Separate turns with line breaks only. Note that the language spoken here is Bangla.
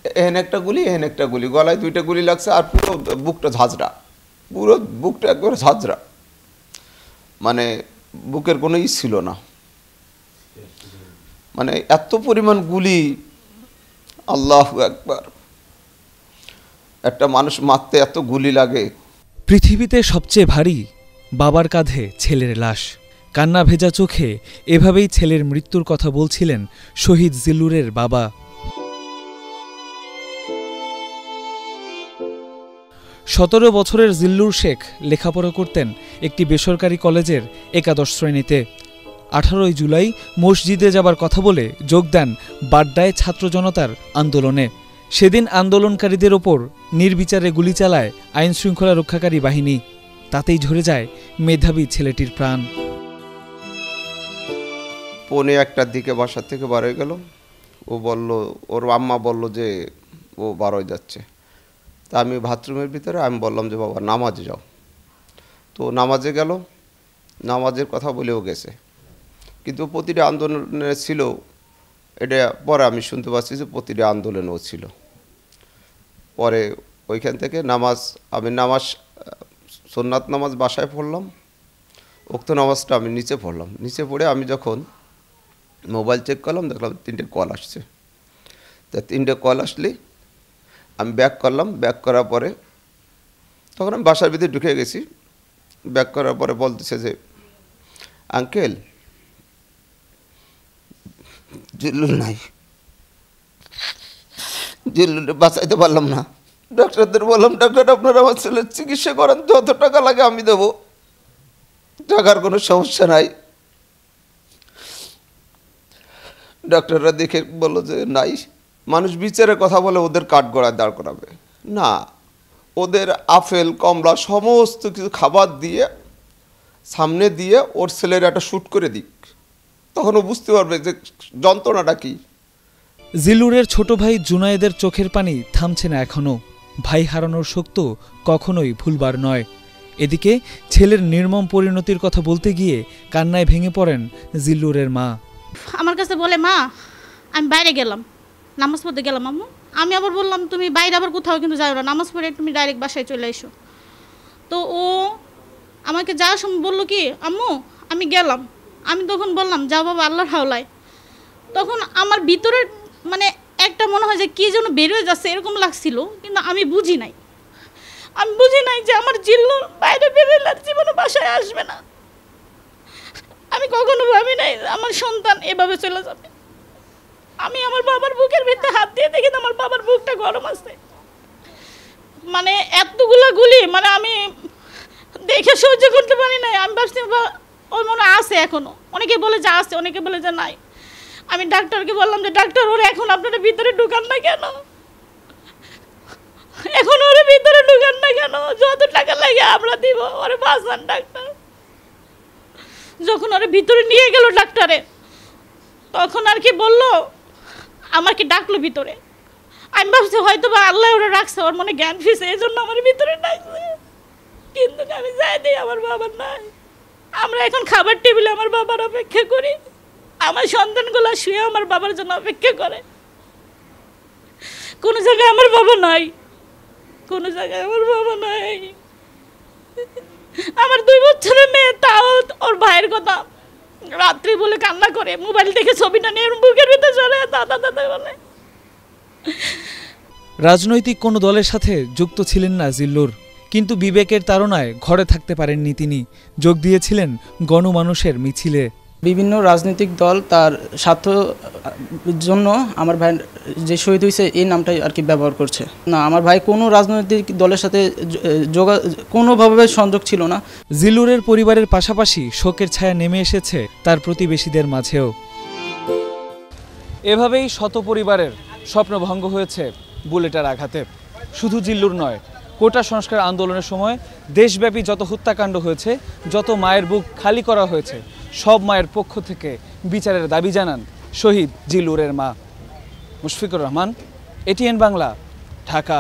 এহেন একটা গুলি, এহেন একটা গুলি, গলায় 2টা গুলি লাগছে, আর পুরো বুকটা ঝাঁঝরা, পুরো বুকটা একবারে ঝাঁঝরা, মানে বুকের কোনো ছিল না, মানে এত পরিমাণ গুলি। আল্লাহু আকবার, একটা মানুষ মারতে এত গুলি লাগে।
পৃথিবীতে সবচেয়ে ভারী বাবার কাঁধে ছেলের লাশ। কান্না ভেজা চোখে এভাবেই ছেলের মৃত্যুর কথা বলছিলেন শহীদ জিল্লুরের বাবা। 17 বছরের জিল্লুর শেখ লেখাপড়া করতেন একটি বেসরকারি কলেজের একাদশ শ্রেণীতে। 18 জুলাই মসজিদে যাবার কথা বলে যোগ দেন বাড্ডায় ছাত্র জনতার আন্দোলনে। সেদিন আন্দোলনকারীদের ওপর নির্বিচারে গুলি চালায় আইনশৃঙ্খলা রক্ষাকারী বাহিনী। তাতেই ঝরে যায় মেধাবী ছেলেটির প্রাণ।
1:45টার দিকে বাসা থেকে বার হয়ে গেল। ও বলল, ওর আম্মা বলল যে ও বার হয়ে যাচ্ছে। তা আমি বাথরুমের ভিতরে, আমি বললাম যে বাবা নামাজে যাও। তো নামাজে গেল, নামাজের কথা বলেও গেছে, কিন্তু প্রতিটা আন্দোলনে ছিল, এটা পরে আমি শুনতে পাচ্ছি যে প্রতিটা আন্দোলনেও ছিল। পরে ওইখান থেকে আমি নামাজ সুন্নাত নামাজ বাসায় পড়লাম, উক্ত নামাজটা আমি নিচে পড়লাম। নিচে পড়ে আমি যখন মোবাইল চেক করলাম, দেখলাম 3টে কল আসছে। তা 3টে কল আসলে আমি ব্যাক করলাম। ব্যাক করার পরে তখন আমি বাসার ভিতরে ঢুকে গেছি। ব্যাক করার পরে বলতেছে যে আঙ্কেল জিল্লুর নাই, জিল্লুর বাঁচাইতে পারলাম না। ডাক্তারদের বললাম, ডাক্তার আপনারা আমার ছেলের চিকিৎসা করেন, যত টাকা লাগে আমি দেবো, টাকার কোনো সমস্যা নাই। ডাক্তাররা দেখে বললো যে নাই। মানুষ বিচারে কথা বলে ওদের কাঠগড়ায় দাঁড় করাবে না, ওদের আপেল কমলা সমস্ত কিছু খাবার দিয়ে সামনে দিয়ে ওর ছেলের একটা শ্যুট করে দিক, তখন ও বুঝতে পারবে যে যন্ত্রণাটা কি।
জিল্লুরের ছোট ভাই জুনায়েদের চোখের পানি থামছে না এখনো। ভাই হারানোর শোক তো কখনোই ভুলবার নয়। এদিকে ছেলের নির্মম পরিণতির কথা বলতে গিয়ে কান্নায় ভেঙে পড়েন জিল্লুরের মা।
আমার কাছে বলে, মা আমি বাইরে গেলাম, নামাজ পড়তে গেলাম আম্মু। আমি আবার বললাম তুমি বাইরে আবার কোথাও কিন্তু যাও না, নামাজ পড়ে তুমি ডাইরেক্ট বাসায় চলে এসো। তো ও আমাকে যাওয়ার সময় বললো কি, আম্মু আমি গেলাম। আমি তখন বললাম যাও বাবা আল্লাহর হাওলায়। তখন আমার ভিতরে মানে একটা মনে হয় যে কী যেন বেরোয় যাচ্ছে এরকম লাগছিল, কিন্তু আমি বুঝি নাই যে আমার জিল্লু বাইরে বেরোলে আর জীবনে বাসায় আসবে না। আমি কখনো ভাবি নাই আমার সন্তান এভাবে চলে যাবে। আমি আমার বাবার বুকের ভিতরে হাত দিয়ে দেখি আমার বাবার বুকটা গরম আছে, মানে এতগুলো গুলি, মানে আমি দেখে সহ্য করতে পারি নাই। আমি ভাবছি ওর মনে আছে এখনো, অনেকে বলে যে আছে, অনেকে বলে যে নাই। আমি ডাক্তারকে বললাম যে ডাক্তার ওরা এখন আপনারা ভিতরে ঢুকান না কেন, এখন ওরা ভিতরে ঢুকান না কেন, যত টাকা লাগে আমরা দিব, ওরে বাঁচান ডাক্তার। যখন ওরা ভিতরে নিয়ে গেল ডাক্তারে, তখন আর কি বললো, আমাকে ডাকলো ভিতরে। আমি ভাবছি হয়তো বা আল্লাহ ওরা রাখছে, ওর মনে জ্ঞান ফিরছে, এই জন্য আমার ভিতরে ডাকছে। কিন্তু আমি যাই দিই, আমার বাবার নাই। আমরা এখন খাবার টেবিলে আমার বাবার অপেক্ষা করি, আমার সন্তানগুলো শুয়ে আমার বাবার জন্য অপেক্ষা করে। কোনো জায়গায় আমার বাবা নাই, কোনো জায়গায় আমার বাবা নাই। আমার 2 বছরের মেয়ে, তাও ওর ভাইয়ের কথা রাত্রি বলে কান্না করে, মোবাইল থেকে ছবিটা নিয়ে বুকের ভিতরে চলে দাদা দাদা বলে।
রাজনৈতিক কোনো দলের সাথে যুক্ত ছিলেন না জিল্লুর, কিন্তু বিবেকের তাড়নায় ঘরে থাকতে পারেননি তিনি। যোগ দিয়েছিলেন গণমানুষের মিছিলে।
বিভিন্ন রাজনৈতিক দল তার স্বার্থ জন্য আমার ভাই যে শহীদ হয়েছে এই নামটাই আর কি ব্যবহার করছে। না, আমার ভাই কোনো রাজনৈতিক দলের সাথে কোনোভাবে সংযোগ ছিল না।
জিল্লুরের পরিবারের পাশাপাশি শোকের ছায়া নেমে এসেছে তার প্রতিবেশীদের মাঝেও। এভাবেই শত পরিবারের স্বপ্ন ভঙ্গ হয়েছে বুলেটের আঘাতে। শুধু জিল্লুর নয়, কোটা সংস্কার আন্দোলনের সময় দেশব্যাপী যত হত্যাকাণ্ড হয়েছে, যত মায়ের বুক খালি করা হয়েছে, সব মায়ের পক্ষ থেকে বিচারের দাবি জানান শহীদ জিল্লুরের মা। মুশফিকুর রহমান, এটিএন বাংলা, ঢাকা।